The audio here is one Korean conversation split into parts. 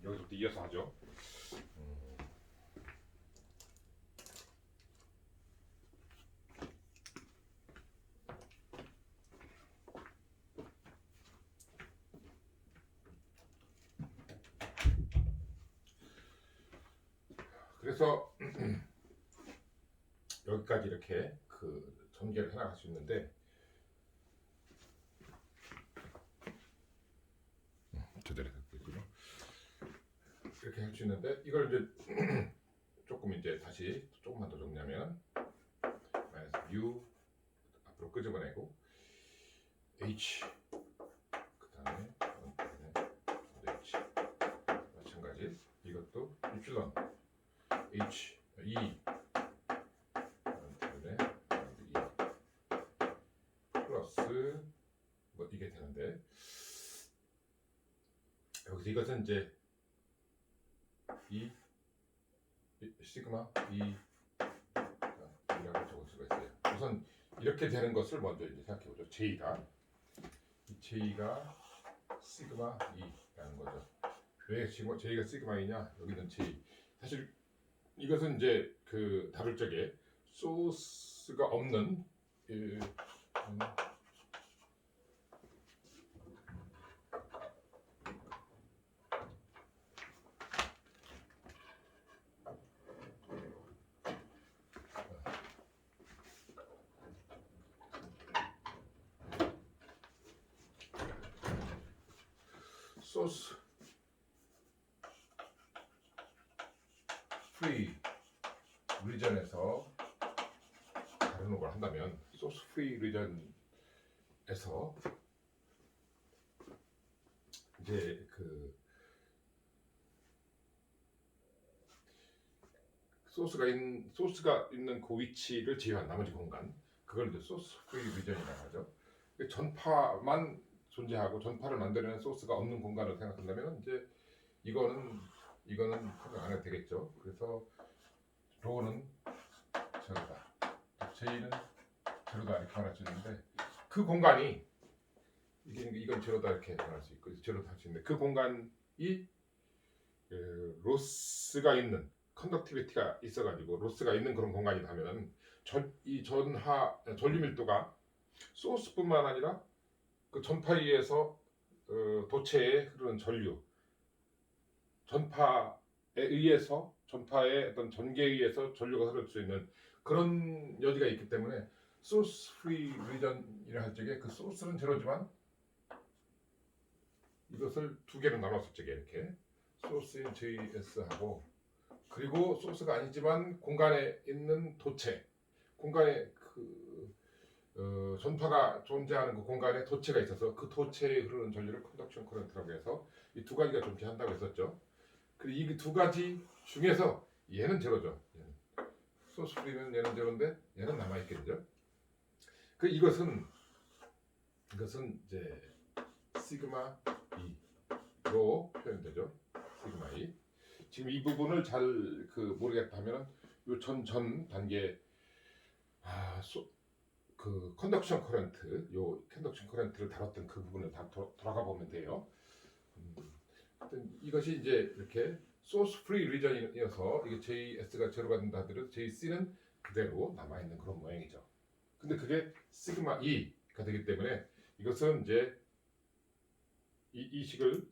여기서부터 이어서 하죠. 그래서 여기까지 이렇게 그 전개를 해나갈 수 있는데 제대로 됐군요. 이렇게 할 수 있는데 이걸 이제 조금 이제 다시 조금만 더 정리하면 U 앞으로 끄집어내고 H 그 다음에 H 마찬가지 이것도 이플런 H E 플러스 뭐 이게 되는데 여기서 이것은 이제 이 시그마 이라고 적을 수가 있어요. 우선 이렇게 되는 것을 먼저 이제 생각해 보죠. J가 시그마 E라는 거죠. 왜 J가 시그마 E냐? 여기는 J. 사실 이것은 이제 그 다룰 적에 소스가 없는 소스 프리 리전에서 다루는 걸 한다면 소스 프리 리전에서 이제 그 소스가 있는 그 위치를 제외한 나머지 공간 그걸 이제 소스 프리 리전이라고 하죠. 전파만 존재하고 전파를 만들어내는 소스가 없는 공간을 생각한다면 이제 이거는 생각 안 해도 되겠죠. 그래서 로는 제로다, J는 제로다 이렇게 말할 수 있는데 그 공간이 이건 제로다 이렇게 말할 수 있고 제로다 할 수 있는데 그 공간이 로스가 있는 컨덕티비티가 있어가지고 로스가 있는 그런 공간이라면 이 전류 밀도가 소스뿐만 아니라 그 전파에 의해서 도체에 흐르는 전류, 전파에 의해서 전파의 어떤 전개에 의해서 전류가 흐를 수 있는 그런 여지가 있기 때문에 소스 프리 리전이라 할 적에 그 소스는 제로지만 이것을 두 개로 나눴을 적에 이렇게 소스인 JS하고 그리고 소스가 아니지만 공간에 있는 도체, 공간에 전파가 존재하는 그 공간에 도체가 있어서 그 도체에 흐르는 전류를 컨덕션 커런트라고 해서 이 두 가지가 존재한다고 했었죠. 그리고 이 두 가지 중에서 얘는 제로죠. 소스 프리는 얘는 제로인데 얘는 남아 있겠죠. 이것은 이제 시그마 E로 표현되죠. 시그마 E. 지금 이 부분을 잘 모르겠다 하면은 요 전 단계 그 컨덕션 커런트, 컨덕션 커런트를 다뤘던 그 부분을 다 돌아가 보면 돼요. 이것이 이제 이렇게 소스 프리 리전이어서 이게 JS가 제로가 된다 하더라도 JC는 그대로 남아 있는 그런 모양이죠. 근데 그게 시그마 E가 되기 때문에 이것은 이제 이 식을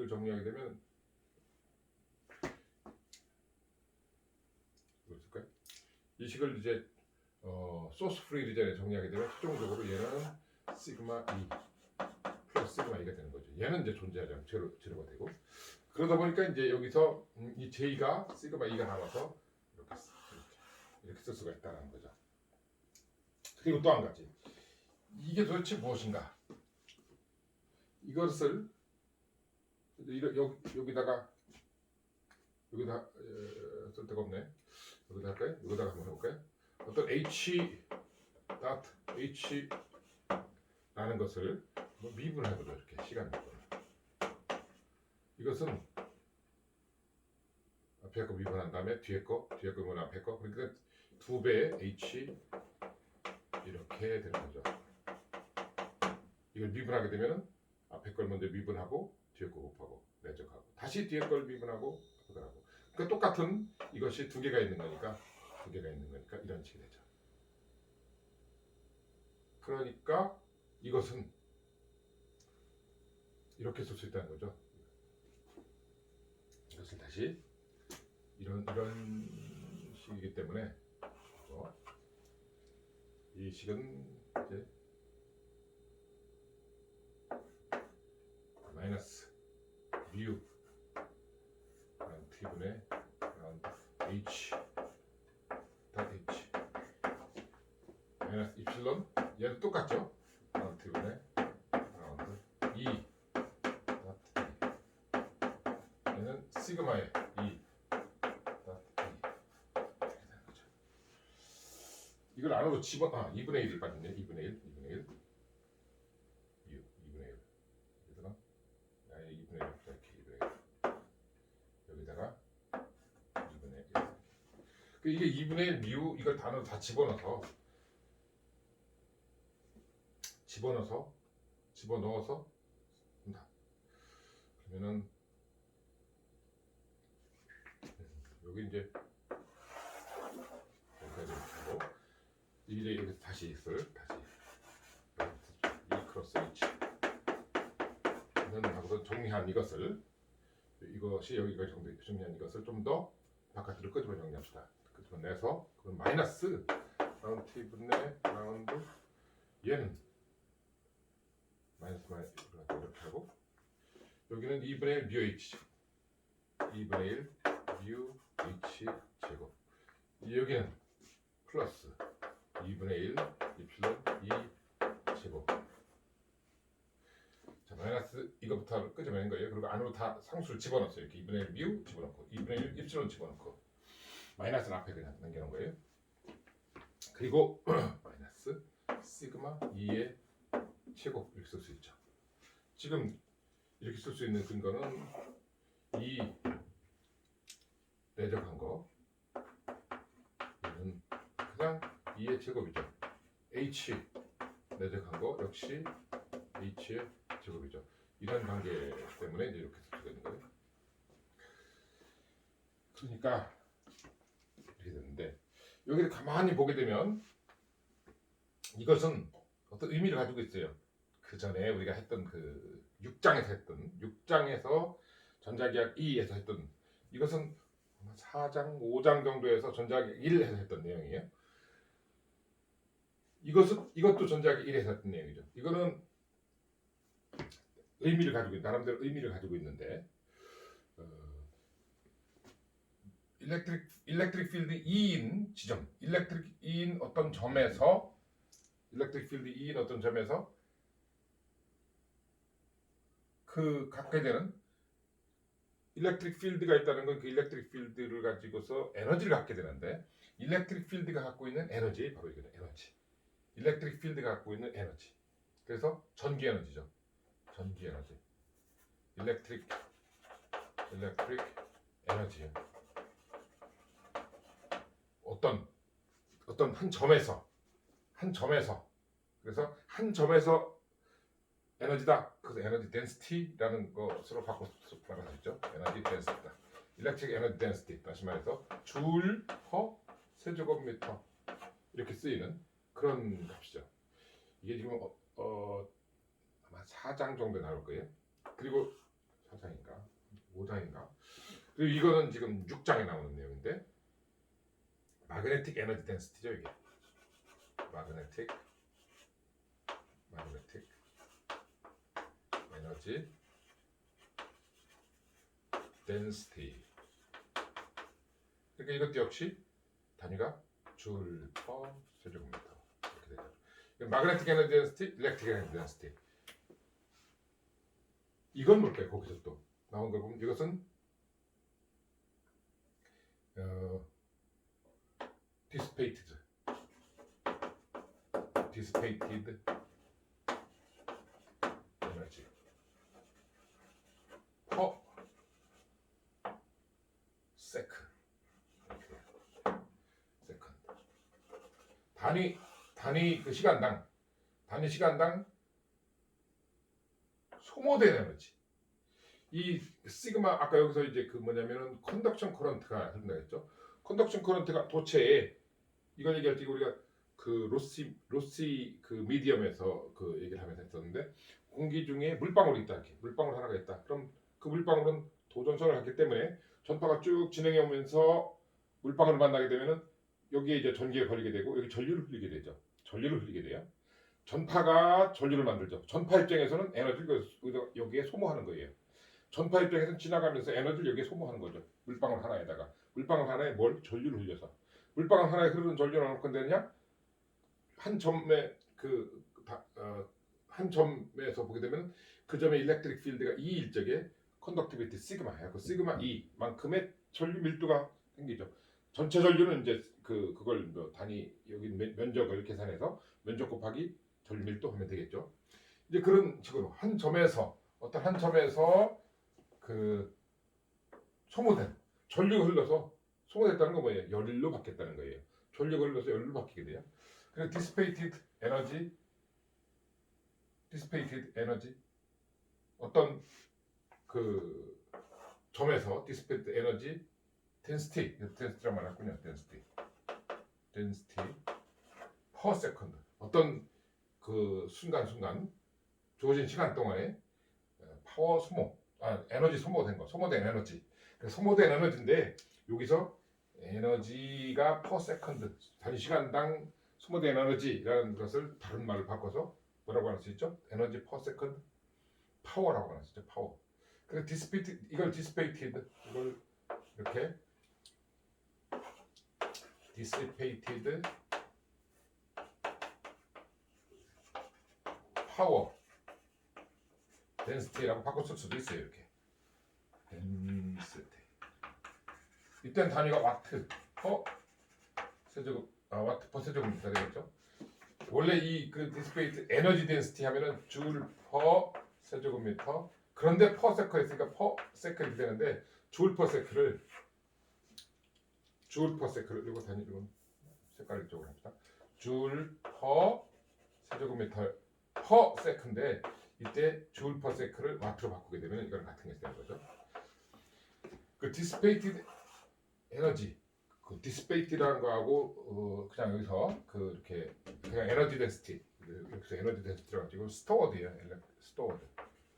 정리하게 되면 무엇일까요? 이 식을 이제 소스 프리 리전에 정리하게 되면 최종적으로 얘는 시그마 E 플러스 시그마 E가 되는 거죠. 얘는 이제 존재하지 않고 제로가 되고 그러다 보니까 이제 여기서 이 J가 시그마 E가 나와서 이렇게 쓸 수가 있다는 거죠. 그리고 또 한 가지 이게 도대체 무엇인가? 이것을 여기다가 쓸 데가 없네. 여기다 할까요? 여기다가 한번 해볼까요? 어떤 H라는 것을 미분해보죠. 이렇게 시간 미분. 이것은 앞에 거 미분한 다음에 뒤에 거 미분 앞에 거 그러니까 두 배의 H 이렇게 되는 거죠. 이걸 미분하게 되면 앞에 걸 먼저 미분하고 뒤에 거 곱하고 내적하고 다시 다시 뒤에 걸 미분하고 그거라고. 그러니까 똑같은 이것이 두 개가 있는 거니까 이런 식이 되죠. 그러니까 이것은 이렇게 쓸 수 있다는 거죠. 이것을 다시 이런 식이기 때문에 이 식은 이제 마이너스 뮤 t분의 h 닷 h 마이너스 이플silon 얘도 똑같죠. t분의 e 닷 e 얘는 시그마의 e 닷 e 이렇게 되는 거죠. 이걸 안으로 2분의 1이 빠졌네. 2분의 1 뮤 2분의 1 여기다가 2분의 1 이렇게 2분의 1 여기다가 2분의 1 이게 2분의 1 뮤 이걸 단어로 다 집어넣어서 한다. 그러면은 여기 이제 여기까지 하고 이제 이렇게 다시 있을 E 크로스 H 이는 하고서 정리한 이것을 이것이 여기까지 정리한 이것을 좀 더 바깥으로 끄집어 정리합시다. 끄집어내서 그럼 마이너스 라운드 t분의 라운드 얘는 마이너스 이렇게 하고 여기는 2분의 1 뮤 h 2분의 1 뮤 h 제곱 여기는 플러스 2분의 1 이플silon 2 제곱 자 마이너스 이거부터 끄집어낸 거예요. 그리고 안으로 다 상수를 집어넣었어요. 이렇게 2분의 1 뮤 집어넣고 2분의 1 이플silon 집어넣고 마이너스는 앞에 그냥 남겨놓은 거예요. 그리고 마이너스 시그마 2의 제곱 이렇게 쓸 수 있죠. 지금 이렇게 쓸 수 있는 근거는 이 내적한 거 얘는 그냥 2의 제곱이죠. h 내적한 거 역시 h의 제곱이죠. 이런 관계 때문에 이제 이렇게 쓸 수가 있는 거예요. 그러니까 이렇게 되는데 여기를 가만히 보게 되면 이것은 어떤 의미를 가지고 있어요. 그 전에 우리가 했던 그 6장에서 전자기학 2에서 했던 이것은 4장, 5장 정도에서 전자기학 1에서 했던 내용이에요. 이것도 전자기학 1에서 했던 내용이죠. 이거는 나름대로 의미를 가지고 있는데 일렉트릭 필드 E인 지점, 일렉트릭 E인 어떤 점에서 그 갖게 되는 일렉트릭 필드가 있다는 건 그 일렉트릭 필드를 가지고서 에너지를 갖게 되는데 일렉트릭 필드가 갖고 있는 에너지 바로 이거는 에너지. 일렉트릭 필드가 갖고 있는 에너지. 그래서 전기 에너지죠. 전기 에너지. 일렉트릭 에너지. 어떤 한 점에서 그래서 한 점에서 에너지다. 그래서 에너지 덴시티라는 것으로 바꿀 수 있죠. 에너지 덴시티다. 일렉트릭 에너지 덴시티. 다시 말해서 줄 퍼 세제곱미터 이렇게 쓰이는 그런 값이죠. 이게 지금 아마 4장 정도 나올 거예요. 그리고 4장인가 5장인가. 그리고 이거는 지금 6장에 나오는 내용인데 마그네틱 에너지 덴시티죠 이게. 마그네틱 에너지 덴시티. 그러니까 이것도 역시 단위가 줄 퍼 세제곱미터 이렇게 되죠. 마그네틱 에너지 덴시티, 일렉트릭 에너지 덴시티. 이건 뭘까요? 거기서 또 나온 걸 보면 이것은 dissipated 에너지 per second. 단위 시간당 소모된 에너지. 이 시그마 아까 여기서 이제 그 뭐냐면은 컨덕션 커런트가 흐른다 했죠. 컨덕션 커런트가 도체에 이걸 얘기할 때 우리가 그 로시 그 미디엄에서 그 얘기를 하면서 했었는데 공기 중에 물방울이 있다 이렇게 물방울 하나가 있다. 그럼 그 물방울은 도전선을 하기 때문에 전파가 쭉 진행해 오면서 물방울을 만나게 되면은 여기에 이제 전기에 걸리게 되고 여기 전류를 흘리게 되죠. 전류를 흘리게 돼요. 전파가 전류를 만들죠. 전파 입장에서는 에너지를 여기에 소모하는 거예요. 전파 입장에서는 지나가면서 에너지를 여기에 소모하는 거죠. 물방울 하나에다가 물방울 하나에 뭘 전류를 흘려서 물방울 하나에 흐르는 전류는 어느 건데냐 한 점에 한 점에서 보게 되면 그 점의 일렉트릭 필드가 E일 적에 컨덕티비티 시그마예요. 그 시그마 E만큼의 전류 밀도가 생기죠. 전체 전류는 이제 그걸 뭐 단위 여기 면적을 계산해서 면적 곱하기 전류 밀도 하면 되겠죠. 이제 그런 식으로 한 점에서 어떤 한 점에서 그 소모된 전류가 흘러서 소모됐다는 건 뭐예요? 열로 바뀌었다는 거예요. 전류가 흘러서 열로 바뀌게 돼요. 그래서 dissipated energy 어떤 그 점에서 dissipated energy density라고 말했군요. density per second 어떤 그 순간순간 주어진 시간 동안에 파워 소모, 에너지 소모된 거, 소모된 에너지. 소모된 에너지인데 여기서 에너지가 per second 단위 시간당 소모된 에너지라는 것을 다른 말을 바꿔서 뭐라고 할 수 있죠? 에너지 per second 파워라고 할 수 있죠. 파워. 그래서 이걸 dissipated 이걸 이렇게 dissipated 파워 density라고 바꿔 쓸 수도 있어요. 이렇게 density. 이땐 단위가 와트 퍼 세제곱 와트 퍼 세제곱미터 되겠죠. 원래 이 그 디스페이트 에너지 덴시티 하면은 줄 퍼 세제곱미터. 그런데 퍼 세커 했으니까 퍼 세커 이렇게 되는데 줄 퍼 세커를 이거 단위 이건 색깔 이쪽으로 합시다. 줄 퍼 세제곱미터 퍼 세컨데 이때 줄 퍼 세크를 와트로 바꾸게 되면 이거랑 같은 게 되는 거죠. 그 디스페이티드 에너지, 그 디스페이티라는 거하고 그냥 여기서 그 이렇게 그냥 에너지 덴시티 여기서 에너지 덴시티라고 하죠. 이건 스토어드예요.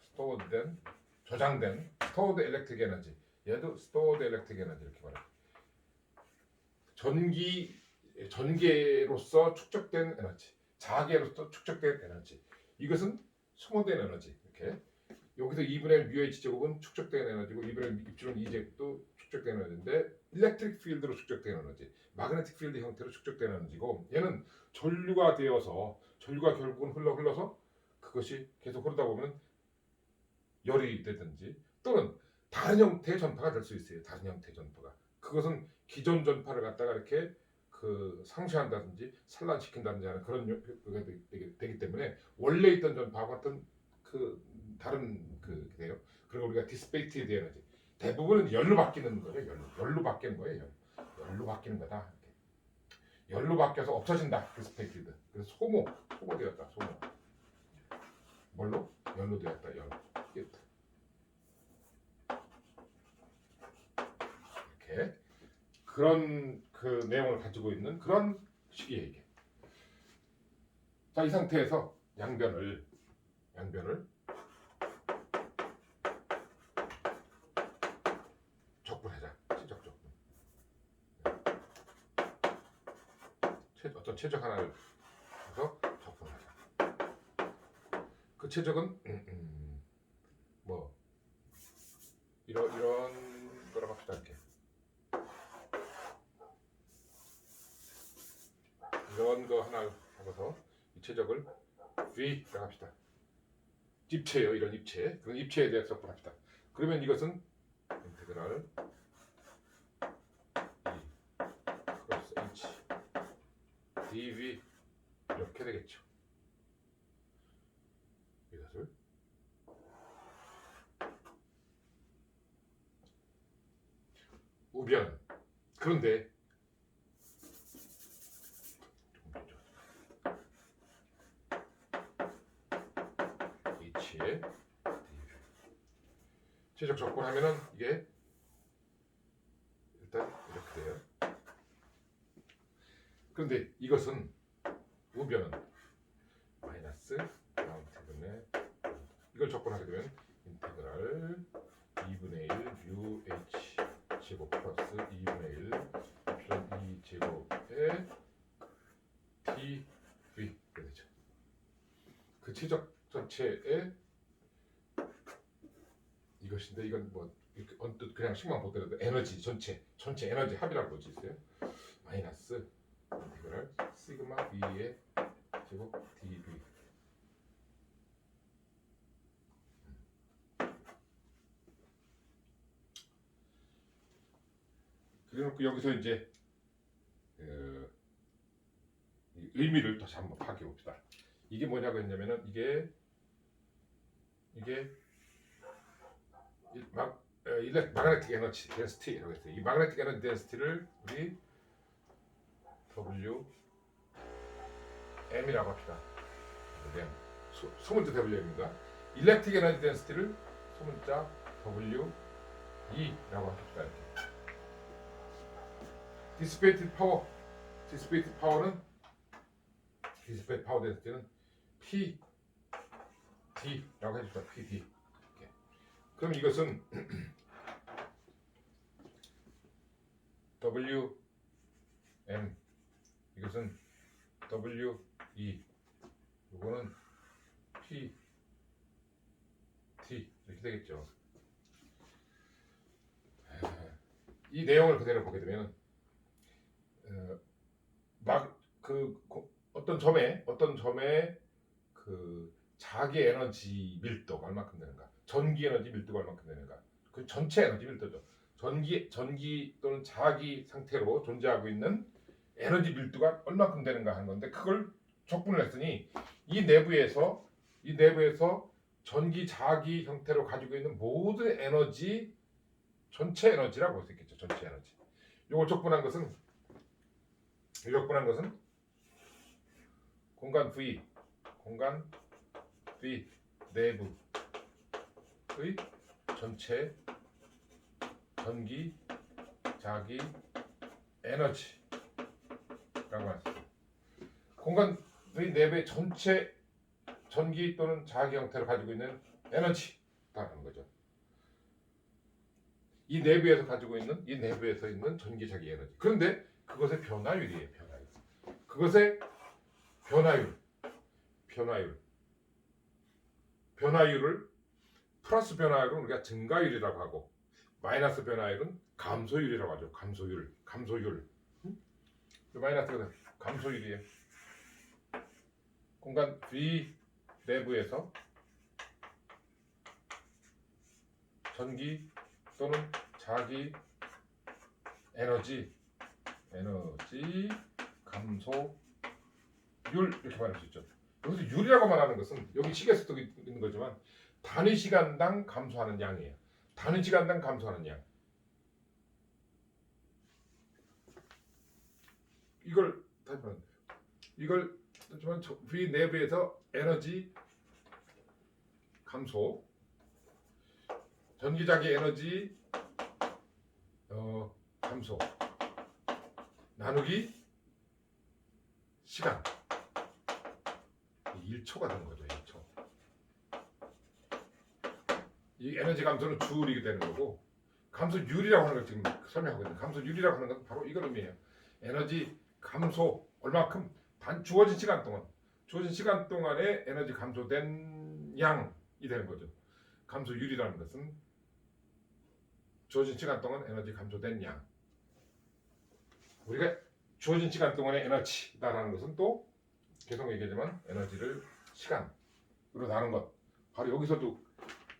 스토어드된 저장된 스토어드 일렉트릭 에너지. 얘도 스토어드 일렉트릭 에너지 이렇게 말해요. 전기로서 축적된 에너지, 자계로서 축적된 에너지. 이것은 소모된 에너지. 이렇게 여기서 2분의 μh 제곱은 축적된 에너지고 2분의 입질은 2제곱도 축적된 에너지인데 일렉트릭 필드로 축적된 에너지, 마그네틱 필드 형태로 축적된 에너지고 얘는 전류가 되어서 전류가 결국은 흘러서 그것이 계속 흐르다 보면 열이 되든지 또는 다른 형태의 전파가 될 수 있어요. 다른 형태의 전파가. 그것은 기존 전파를 갖다가 이렇게 그 상쇄한다든지 산란시킨다든지 하는 그런 요소가 되기 때문에 원래 있던 전파와 같은 그 다른 그 돼요. 그리고 우리가 디스페이티드 에너지 대부분은 열로 바뀌는 거예요. 열로 바뀌는 거예요. 열로 바뀌는 거다. 이렇게. 열로 바뀌어서 없어진다. 디스페이티드. 그래서 소모되었다. 소모. 뭘로? 열로 되었다. 열. 이렇게 그런 그 내용을 가지고 있는 그런 식이에요 이게. 자, 이 상태에서 양변을 적분하자. 최적 적분. 어떤 최적 하나를 해서 적분하자. 그 최적은 뭐 이런 거라고 합시다. 이렇게. 이런 거 하나 하고서 이 최적을 V라고 합시다. 입체요, 이런 입체. 그런 입체에 대해서 접근합시다. 그러면 이것은 인테그랄 H dV 이렇게 되겠죠. 이것을 우변. 그런데 H의 최적 적분하면은 이게 일단 이렇게 돼요. 그런데 이것은 우변은 마이너스 라운드분의 이걸 적분하게 되면 인테그랄 2분의 1 UH 제곱 플러스 2분의 1 에프silon 2 제곱에 dV 되죠. 그 최적 전체의 이것인데 이건 뭐 이렇게 언뜻 그냥 식만 보더라도 에너지 전체 에너지 합이라고 볼 수 있어요. 마이너스 인테그랄 시그마 V의 제곱 dV. 그래놓고 여기서 이제 의미를 다시 한번 파악해 봅시다. 이게 뭐냐고 했냐면은 이게 마그네틱 에너지 덴시티라고 했어요. 이 마그네틱 에너지 덴시티를 우리 WM이라고 합시다. 소문자 WM입니다. 일렉트릭 에너지 덴시티를 소문자 WE라고 합시다. 디시페이티드 파워, 디시페이티드 파워 덴시티는 PD라고 해줍시다. PD. 이렇게. 그럼 이것은 WM, 이것은 WE, 이거는 PD 이렇게 되겠죠. 이 내용을 그대로 보게 되면 어떤 점에 그 자기 에너지 밀도가 얼마큼 되는가, 전기 에너지 밀도가 얼마큼 되는가, 그 전체 에너지 밀도죠. 전기 또는 자기 상태로 존재하고 있는 에너지 밀도가 얼마큼 되는가 하는 건데 그걸 적분을 했으니 이 내부에서 전기 자기 형태로 가지고 있는 모든 에너지 전체 에너지라고 볼 수 있겠죠. 전체 에너지. 이걸 적분한 것은 공간 V 내부의 전체 전기 자기 에너지라고 합니다. 공간 V 내부의 전체 전기 또는 자기 형태를 가지고 있는 에너지라는 거죠. 이 내부에서 있는 전기 자기 에너지. 그런데 그것의 변화율이에요. 그것의 변화율을 플러스 변화율은 우리가 증가율이라고 하고 마이너스 변화율은 감소율이라고 하죠. 감소율. 마이너스가 감소율이에요. 공간 V 내부에서 전기 또는 자기 에너지 감소율 이렇게 말할 수 있죠. 여기서 율이라고 말하는 것은 여기 식에서도 있는 거지만 단위 시간당 감소하는 양이에요. 단위 시간당 감소하는 양. 이걸 하지만 V 내부에서 에너지 감소, 전기자기 에너지 감소 나누기 시간 1초가 되는 거죠. 1초. 이 에너지 감소는 주울이 되는 거고 감소율이라고 하는 걸 지금 설명하고 있는 감소율이라고 하는 건 바로 이걸 의미해요. 에너지 감소 얼마큼 주어진 시간 동안에 에너지 감소된 양이 되는 거죠. 감소율이라는 것은 주어진 시간 동안 에너지 감소된 양. 우리가 주어진 시간 동안의 에너지다라는 것은 또 계속 얘기하지만 에너지를 시간으로 나눈 것. 바로 여기서도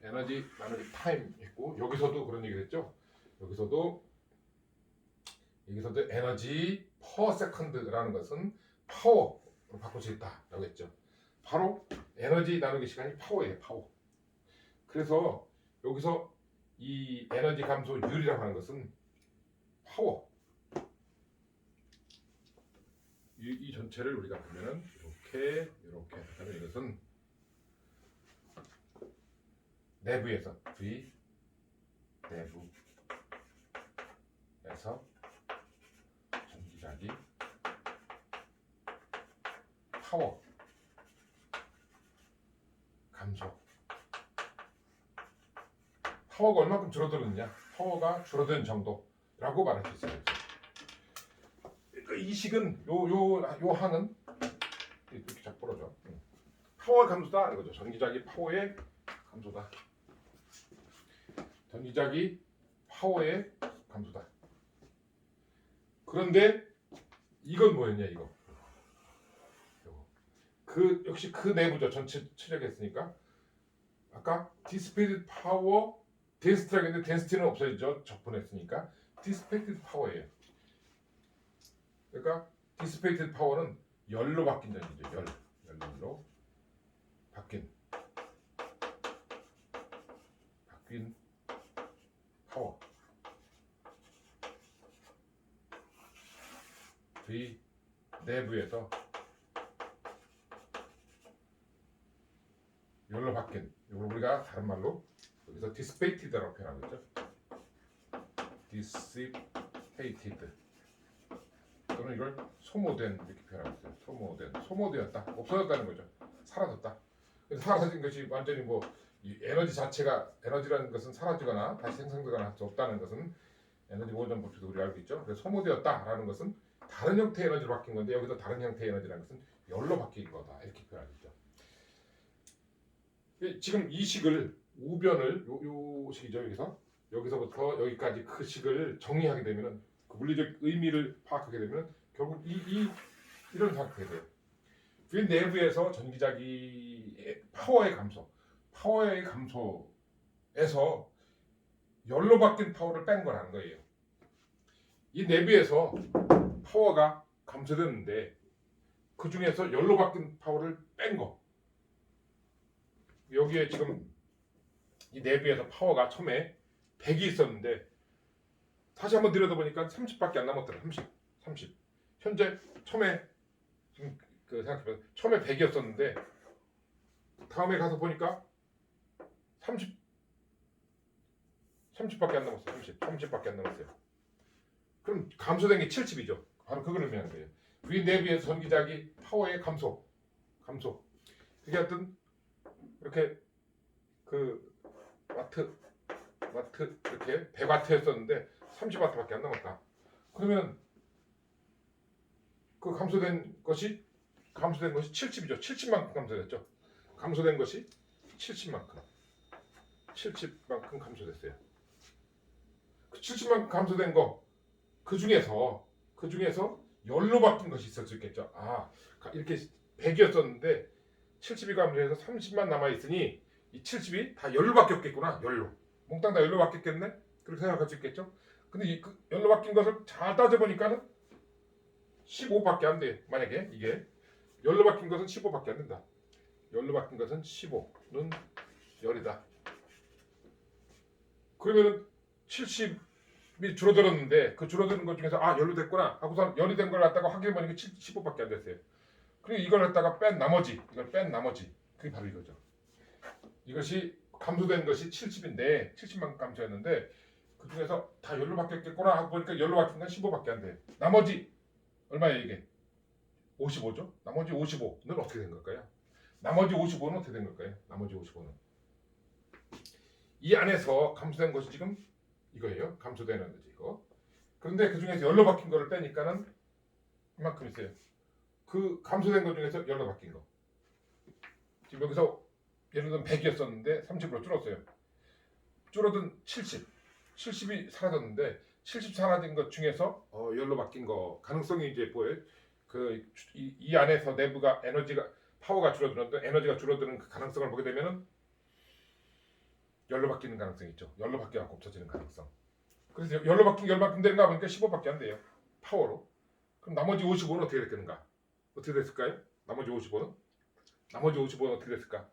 에너지 나누기 타임 있고 여기서도 그런 얘기를 했죠. 여기서도 에너지 퍼 세컨드라는 것은 파워로 바꿀 수 있다라고 했죠. 바로 에너지 나누기 시간이 파워예요. 파워. 그래서 여기서 이 에너지 감소율이라고 하는 것은 파워. 이 전체를 우리가 보면은 이렇게 그다음에 이것은 내부에서 V 내부에서 전기자기 파워 감소. 파워가 얼마큼 줄어들었느냐? 파워가 줄어든 정도라고 말할 수 있어요. 그러니까 이 식은 요 항은 이렇게 잘 부러져. 파워 감소다 이거죠. 전기자기 파워의 감소다. 전기자기 파워의 감소다. 그런데 이건 뭐였냐 이거. 역시 그 내부죠. 전체 출력했으니까 아까 디스페이티드 파워 덴시티라고 했는데 덴시티는 없어지죠. 적분했으니까 디스페이티드 파워예요. 그러니까 디스페이티드 파워는 열로 바뀐 전기죠. 열로 바뀐 파워. 이 내부에서 열로 바뀐, 이걸 우리가 다른 말로 여기서 디스페이티드라고 표현하고 있죠. 디시페이티드 또는 이걸 소모된 이렇게 표현하고 있어요. 소모되었다, 없어졌다는 거죠. 사라졌다. 그래서 사라진 것이 완전히 뭐 이 에너지 자체가, 에너지라는 것은 사라지거나 다시 생성되거나 할 수 없다는 것은 에너지 보존 법칙도 우리가 알고 있죠. 그래서 소모되었다라는 것은 다른 형태의 에너지로 바뀐 건데 여기서 다른 형태의 에너지라는 것은 열로 바뀐 거다 이렇게 표현하죠. 지금 이 식을 우변을 요 식이죠. 여기서부터 여기까지 그 식을 정리하게 되면은 그 물리적 의미를 파악하게 되면 결국 이런 상태가 돼요. 그 내부에서 전기자기의 파워의 감소에서 열로 바뀐 파워를 뺀 거라는 거예요. 이 내부에서 파워가 감소됐는데 그 중에서 열로 바뀐 파워를 뺀 거. 여기에 지금 이 내부에서 파워가 처음에 100이 있었는데 다시 한번 들여다보니까 30밖에 안 남았더라. 30. 현재 처음에 지금 그 생각해보면 처음에 100이었었는데 다음에 가서 보니까 30밖에 안 남았어요. 30밖에 안 남았어요. 그럼 감소된 게 70이죠. 바로 그걸 의미하는 거예요. 위 내부에서 전기자기 파워의 감소. 그게 하여튼 이렇게 그 와트 이렇게 100와트였었는데 30와트밖에 안 남았다. 그러면 그 감소된 것이 70이죠. 70만큼 감소됐죠. 감소된 것이 70만큼 감소됐어요. 그 70만큼 감소된 거 그 중에서 열로 바뀐 것이 있을 수 있겠죠. 이렇게 100이었었는데 70이 감소해서 30만 남아 있으니 이 70이 다 열로 바뀌었겠구나. 열로 몽땅 다 열로 바뀌었겠네. 그렇게 생각할 수 있겠죠. 근데 그 열로 바뀐 것을 잘 따져보니까는 15밖에 안 돼. 만약에 이게 열로 바뀐 것은 15밖에 안 된다. 열로 바뀐 것은 15는 열이다. 그러면은 70이 줄어들었는데 그 줄어드는 것 중에서 열로 됐구나 하고서 열이 된 걸 갖다가 확인해보니까 15밖에 안 됐어요. 그리고 이걸 갖다가 이걸 뺀 나머지 그게 바로 이거죠. 이것이 감소된 것이 70인데 70만큼 감소했는데 그 중에서 다 열로 바뀌었겠구나 하고 보니까 열로 바뀐 건 15밖에 안 돼요. 나머지 얼마예요 이게? 55죠. 나머지 55는 어떻게 된 걸까요? 나머지 55는 이 안에서 감소된 것이 지금 이거예요. 감소되는 거지 이거. 그런데 그 중에서 열로 바뀐 거를 빼니까는 이만큼 있어요. 그 감소된 것 중에서 열로 바뀐 거. 지금 여기서 예를 들면 100이었었는데 30으로 줄었어요. 줄어든 70이 사라졌는데 70 사라진 것 중에서 열로 바뀐 거 가능성이 이제 뭐예요? 이 안에서 내부가 파워가 줄어드는데 에너지가 줄어드는 그 가능성을 보게 되면은 열로 바뀌는 가능성이 있죠. 열로 바뀌어갖고 없어지는 가능성. 그래서 열로 바뀐 게 얼마큼 되는가 보니까 15밖에 안 돼요. 파워로. 그럼 나머지 55는 어떻게 됐겠는가? 어떻게 됐을까요? 나머지 55는 어떻게 됐을까?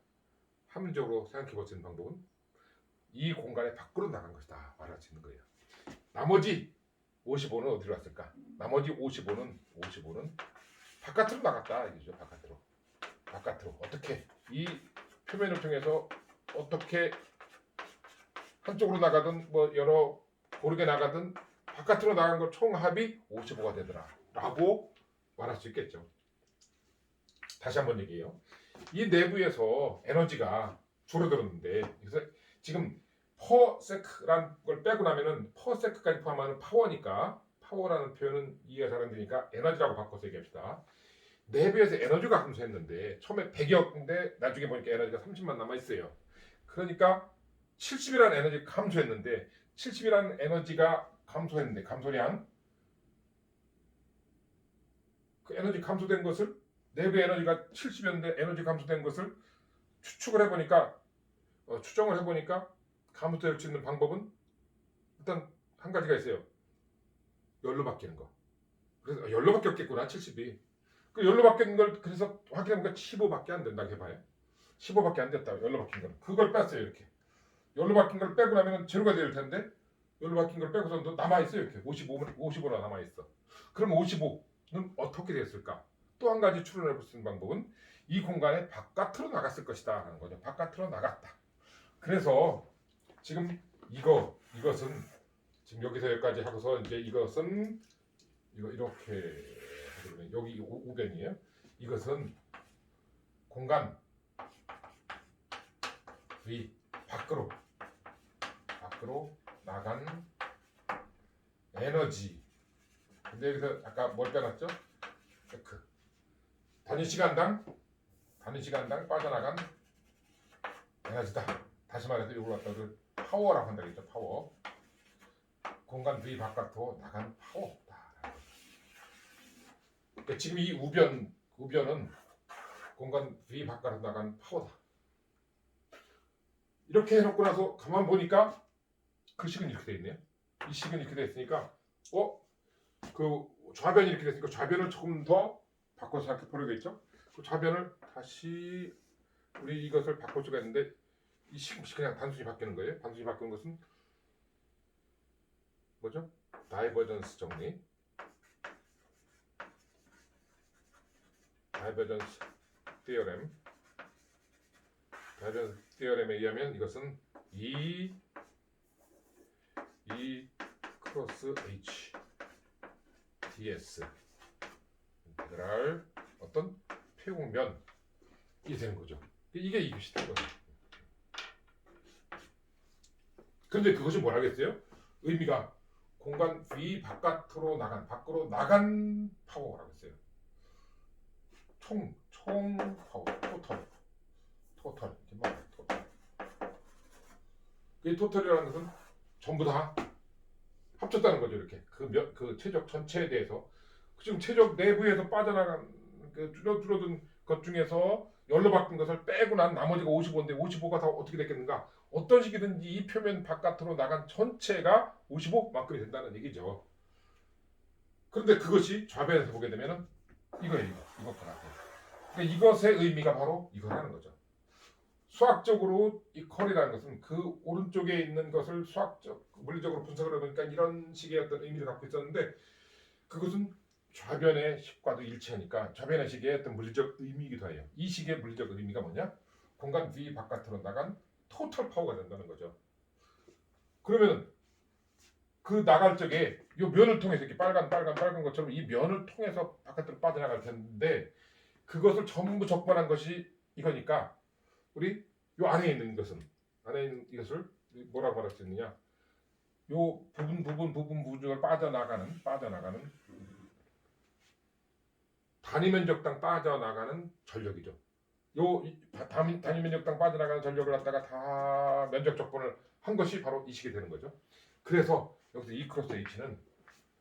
합리적으로 생각해 볼 수 있는 방법은 이 공간의 밖으로 나간 것이다 말할 수 있는 거예요. 나머지 55는 어디로 갔을까? 나머지 55는 바깥으로 나갔다 이거죠. 바깥으로. '어떻게 이 표면을 통해서 어떻게 한쪽으로 나가든 뭐 여러 고르게 나가든 바깥으로 나간 거 총합이 55가 되더라 라고 말할 수 있겠죠. 다시 한번 얘기해요. 이 내부에서 에너지가 줄어들었는데 그래서 지금 퍼세크라는 걸 빼고 나면은 퍼세크까지 포함하는 파워니까 파워라는 표현은 이해가 잘 안 되니까 에너지라고 바꿔서 얘기합시다. 내부에서 에너지가 감소했는데 처음에 100여인데 나중에 보니까 에너지가 30만 남아 있어요. 그러니까 70이라는 에너지 감소했는데 70이라는 에너지가 감소했는데 감소량 그 에너지 감소된 것을 내부 에너지가 70이었는데 에너지 감소된 것을 추측을 해보니까 추정을 해보니까 감소될 수 있는 방법은 일단 한 가지가 있어요. 열로 바뀌는 거. 그래서 열로 바뀌었겠구나 70이. 그 열로 바뀌는 걸 그래서 확인해보니까 15밖에 안 된다고 해봐요. 15밖에 안 됐다. 열로 바뀐 건. 그걸 뺐어요 이렇게. 열로 바뀐 걸 빼고 나면 제로가 될 텐데 열로 바뀐 걸 빼고서는 남아 있어요 이렇게 55나 남아 있어. 그럼 55는 어떻게 됐을까? 또 한 가지 추론해 볼 수 있는 방법은 이 공간의 바깥으로 나갔을 것이다 하는 거죠. 바깥으로 나갔다. 그래서 지금 이것은 지금 여기서 여기까지 하고서 이제 이것은 이렇게 여기 우변이에요. 이것은 공간 위 밖으로 나간 에너지. 근데 여기서 아까 뭘 빼놨죠? 단위 시간당 빠져나간 에너지다. 다시 말해서 이걸 갖다 파워라고 한다겠죠. 파워. 공간 위 바깥으로 나간 파워다. 그러니까 지금 이 우변은 공간 위 바깥으로 나간 파워다. 이렇게 해놓고 나서 가만 보니까 그 식은 이렇게 돼 있네요. 이 식은 이렇게 돼 있으니까 그 좌변이 이렇게 됐으니까 좌변을 조금 더 바꿔서 생각해 보려겠죠. 그 좌변을 다시 우리 이것을 바꿀 수가 있는데 이 식은 그냥 단순히 바뀌는 거예요. 단순히 바꾸는 것은 뭐죠? 다이버전스 정리. 다이버전스 티어렘. 다이버전스 티어렘에 의하면 이것은 E 크로스 H ds 인테그랄 어떤 표면이 되는 거죠. 이게 이것이 된 거죠. 그런데 그것이 뭐라겠어요? 의미가 공간 위 바깥으로 밖으로 나간 파워라고 했어요. 총 파워, 토탈 이게 뭐야? 토탈. 이 토탈이라는 것은 전부 다 합쳤다는 거죠. 이렇게 그 최적 전체에 대해서 지금 최적 내부에서 빠져나간 그 줄어든 것 중에서 열로 바뀐 것을 빼고 난 나머지가 55인데 55가 다 어떻게 됐겠는가? 어떤 식이든지 이 표면 바깥으로 나간 전체가 55만큼이 된다는 얘기죠. 그런데 그것이 좌변에서 보게 되면은 이거예요. 이것 같아요. 그러니까 이것의 의미가 바로 이거라는 거죠. 수학적으로 이 컬이라는 것은 그 오른쪽에 있는 것을 물리적으로 분석을 해보니까 이런 식의 어떤 의미를 갖고 있었는데 그것은 좌변의 식과도 일치하니까 좌변의 식의 어떤 물리적 의미이기도 해요. 이 식의 물리적 의미가 뭐냐? 공간 위 바깥으로 나간 토탈 파워가 된다는 거죠. 그러면 그 나갈 적에 이 면을 통해서 이렇게 빨간 것처럼 이 면을 통해서 바깥으로 빠져나갈 텐데 그것을 전부 적반한 것이 이거니까 우리 요 안에 있는 이것을 뭐라고 말할 수 있느냐? 요 부분을 빠져나가는 단위 면적당 빠져나가는 전력이죠. 요 단위 면적당 빠져나가는 전력을 갖다가 다 면적 적분을 한 것이 바로 이 식이 되는 거죠. 그래서 여기서 E 크로스 H는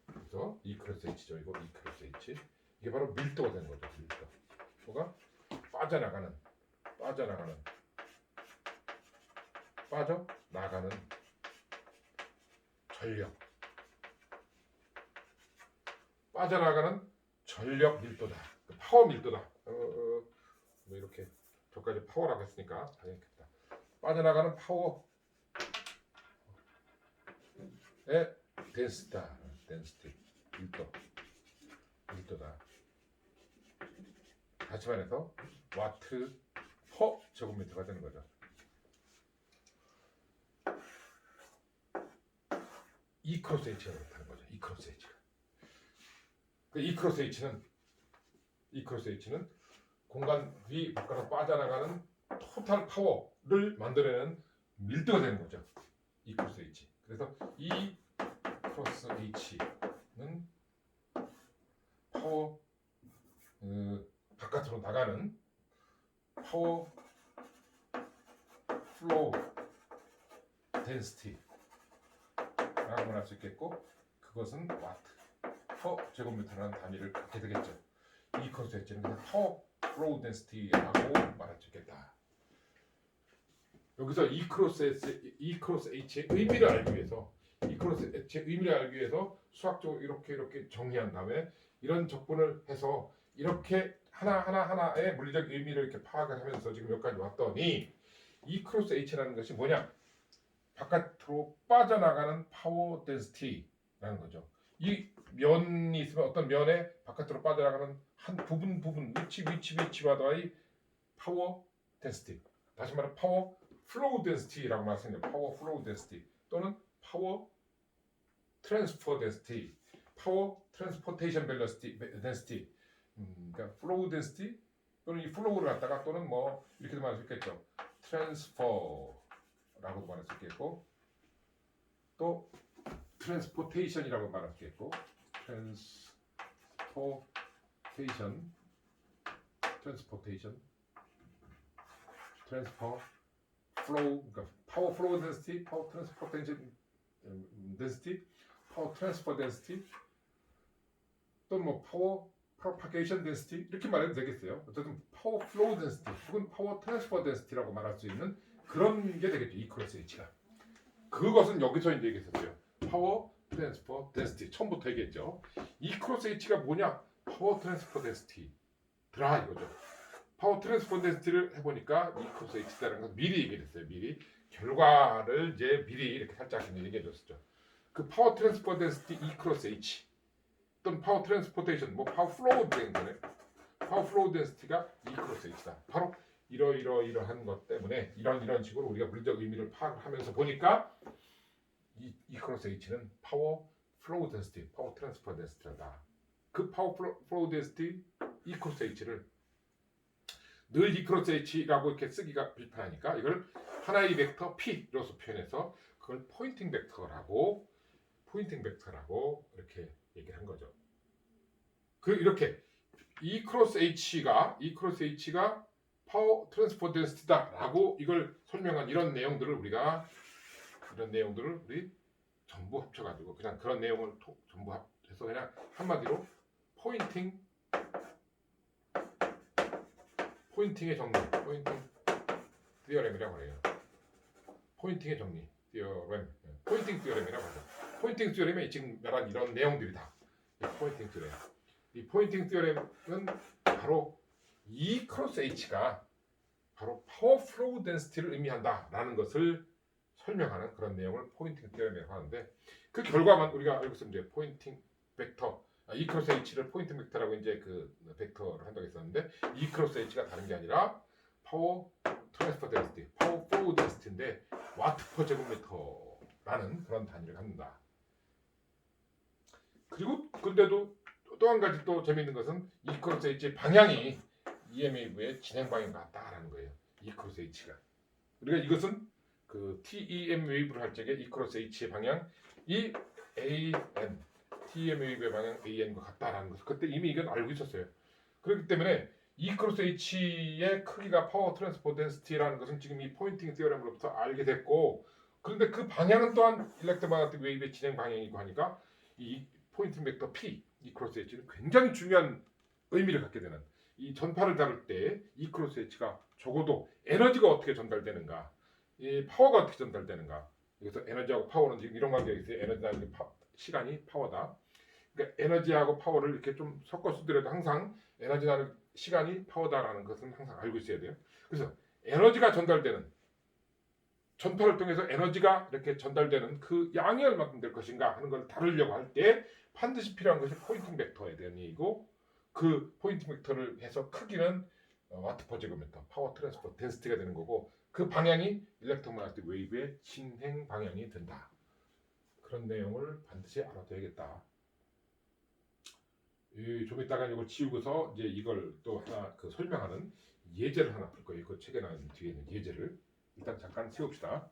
그래서 E 크로스 H죠. 이거 E 크로스 H 이게 바로 밀도가 되는 거죠. 밀도. 뭐가 빠져나가는 전력. 빠져나가는 전력 밀도다. 파워 밀도다. 뭐 이렇게 저까지 파워라고 했으니까 당연했겠다. 빠져나가는 파워의 덴시티 밀도다. 다시 말해서 와트 퍼 제곱미터가 되는 거죠. E 크로스 H가 그렇다는 거죠. E 크로스 H가. 그 E 크로스 H는 공간 위 바깥으로 빠져나가는 토탈 파워를 만들어내는 밀도가 되는 거죠. E 크로스 H. 그래서 E 크로스 H는 파워 바깥으로 나가는 파워 플로우 덴시티라고 말할 수 있겠고, 그것은 와트 퍼 제곱미터라는 단위를 갖게 되겠죠. E 크로스 H는 그냥 파워 플로우 덴시티라고 말할 수 있겠다. 여기서 E 크로스 H의 의미를 알기 위해서 수학적으로 이렇게 정리한 다음에 이런 적분을 해서 이렇게 하나의 물리적 의미를 이렇게 파악을 하면서 지금 여기까지 왔더니 E 크로스 H라는 것이 뭐냐? 바깥으로 빠져나가는 파워 덴시티라는 거죠. 이 면이 있으면 어떤 면에 바깥으로 빠져나가는 한 부분 위치마다의 파워 덴시티, 다시 말해 파워 플로우 덴시티라고 말씀드려요. 파워 플로우 덴시티 또는 파워 트랜스퍼 덴시티, 파워 트랜스포테이션 덴시티, 그러니까 플로우 덴시티 또는 이 플로우를 갖다가 또는 뭐 이렇게도 말할 수 있겠죠. 트랜스퍼라고도 말할 수 있겠고, 또 트랜스포테이션이라고 말할 수 있겠고, 트랜스퍼 플로우, 그러니까 파워 플로우 덴시티, 파워 트랜스포테이션 덴시티, 파워 트랜스퍼 덴시티, 또는 뭐 파워 프로파게이션 덴시티 이렇게 말해도 되겠어요. 어쨌든 파워 플로우 덴시티 혹은 파워 트랜스퍼 덴시티라고 말할 수 있는 그런 게 되겠죠. E 크로스 H가. 그것은 여기서 이제 얘기했었어요. 파워 트랜스퍼 덴시티 처음부터 얘기했죠. E 크로스 H가 뭐냐? 파워 트랜스퍼 덴시티더라 이거죠. 파워 트랜스퍼 덴시티를 해보니까 E 크로스 H라는 건 미리 얘기했어요. 미리 결과를 이제 미리 이렇게 살짝 얘기해줬었죠. 그 파워 트랜스퍼 덴시티 E 크로스 H 또는 파워 트랜스포테이션, 뭐 파워 플로우 덴시티네. 파워 플로우 덴시티가 E 크로스 H다. 바로 이러한 것 때문에 이런 식으로 우리가 물리적 의미를 파악하면서 보니까 E 크로스 H는 파워 플로우 덴시티, 파워 트랜스퍼 덴시티다. 그 파워 플로우 덴시티 E 크로스 H를 늘 E 크로스 H라고 이렇게 쓰기가 불편하니까 이걸 하나의 벡터 P로서 표현해서 그걸 포인팅 벡터라고 이렇게 얘기를 한 거죠. 이렇게 E 크로스 H가 파워 트랜스퍼 덴시티다라고 이걸 설명한 이런 내용들을 우리 전부 합쳐가지고 그냥 그런 내용을 전부 합해서 그냥 한마디로 포인팅의 정리, 포인팅 디어렘이라고 해요. 포인팅의 정리, 포인팅 디어렘이라고 하죠. 포인팅 디어렘에 지금 말한 이런 내용들이 다 포인팅 디어렘. 이 포인팅 디어렘은 바로 E 크로스 H가 바로 파워 플로우 덴시티를 의미한다라는 것을 설명하는 그런 내용을 포인팅 디어렘이라고 하는데, 그 결과만 우리가 알고 있으면 이제 포인팅 벡터 E 크로스 H를 포인팅 벡터라고 이제 그 벡터를 한다고 했었는데, E 크로스 H가 다른 게 아니라 파워 트랜스퍼 덴시티, 파워 플로우 덴시티인데 와트 퍼 제곱미터라는 그런 단위를 갖는다. 그리고 근데도 또 한 가지 또 재미있는 것은 E 크로스 H의 방향이 EMW의 진행 방향 같다라는 거예요. E 크로스 H가. 그러니까 이것은 그 TEM 웨이브를 할 적에 E 크로스 H의 방향 이 AN TEM 웨이브의 방향 AN과 같다라는 것을 그때 이미 이건 알고 있었어요. 그렇기 때문에 E 크로스 H의 크기가 파워 트랜스퍼 덴시티라는 것은 지금 이 포인팅 디어렘으로부터 알게 됐고, 그런데 그 방향은 또한 일렉트로마그네틱 웨이브의 진행 방향이고 하니까 이 포인팅 벡터 P E 크로스 H는 굉장히 중요한 의미를 갖게 되는, 이 전파를 다룰 때 E 크로스 H가 적어도 에너지가 어떻게 전달되는가, 이 파워가 어떻게 전달되는가, 여기서 에너지하고 파워는 지금 이런 관계가 있어요. 에너지라는 시간이 파워다. 그러니까 에너지하고 파워를 이렇게 좀 섞어 쓰더라도 항상 에너지라는 시간이 파워다라는 것은 항상 알고 있어야 돼요. 그래서 에너지가 전달되는, 전파를 통해서 에너지가 이렇게 전달되는 그 양이 얼마큼 될 것인가 하는 걸 다루려고 할 때 반드시 필요한 것이 포인팅 벡터에 대한 얘기고, 그 포인팅 벡터를 해서 크기는 와트 퍼 제곱미터, 파워 트랜스퍼 덴시티가 되는 거고, 그 방향이 일렉트로마그네틱 웨이브의 진행 방향이 된다. 그런 내용을 반드시 알아둬야겠다. 좀 이따가 이걸 지우고서 이제 이걸 또 하나 설명하는 예제를 하나 풀 거예요. 그 책에 나온 뒤에 있는 예제를 일단 잠깐 세웁시다.